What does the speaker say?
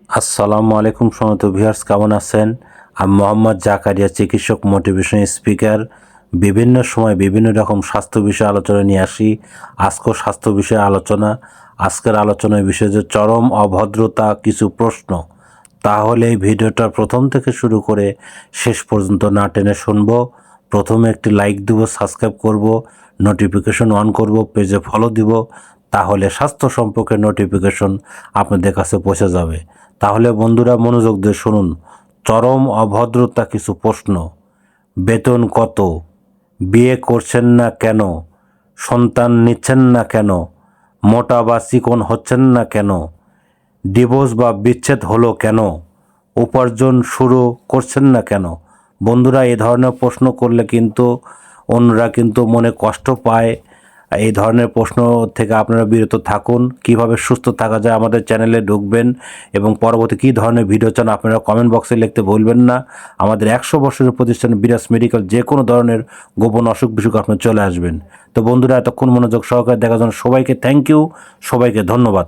আসসালামু আলাইকুম সমস্ত ভিউয়ার্স, কেমন আছেন? আমি মোহাম্মদ জাকারিয়া, চিকিৎসক, মোটিভেশন স্পিকার। বিভিন্ন সময় বিভিন্ন রকম স্বাস্থ্য বিষয়ে আলোচনা নিয়ে আসি। আজকেও স্বাস্থ্য বিষয়ে আলোচনা। আজকের আলোচনার বিষয় যে চরম অভদ্রতা কিছু প্রশ্ন। তাহলে এই ভিডিওটা প্রথম থেকে শুরু করে শেষ পর্যন্ত না টেনে শুনবো। প্রথমে একটি লাইক দিব, সাবস্ক্রাইব করব, নোটিফিকেশন অন করব, পেজে ফলো দিব। তাহলে স্বাস্থ্য সম্পর্কে নোটিফিকেশন আপনাদের কাছে পৌঁছে যাবে। তাহলে বন্ধুরা মনোযোগ দিয়ে শুনুন। চরম অভদ্রতা কিছু প্রশ্ন। বেতন কত? বিয়ে করছেন না কেন? সন্তান নিচ্ছেন না কেন? মোটা বা চিকন হচ্ছেন না কেন? ডিভোর্স বা বিচ্ছেদ হলো কেন? উপার্জন শুরু করছেন না কেন? বন্ধুরা, এই ধরনের প্রশ্ন করলে কিন্তু অন্যরা কিন্তু মনে কষ্ট পায়। এই ধরনের প্রশ্ন থেকে আপনারা বিরত থাকুন। কিভাবে সুস্থ থাকা যায় আমাদের চ্যানেলে ঢুকবেন এবং পরবর্তী কী ধরনের ভিডিও চান আপনারা কমেন্ট বক্সে লিখতে ভুলবেন না। আমাদের 100 বছরের প্রতিষ্ঠান বিরাজ মেডিকেল, যে কোনো ধরনের গোপন অসুখ বিসুখ আপনারা চলে আসবেন। তো বন্ধুরা, এতক্ষণ মনোযোগ সহকারে দেখার জন্য সবাইকে থ্যাংক ইউ, সবাইকে ধন্যবাদ।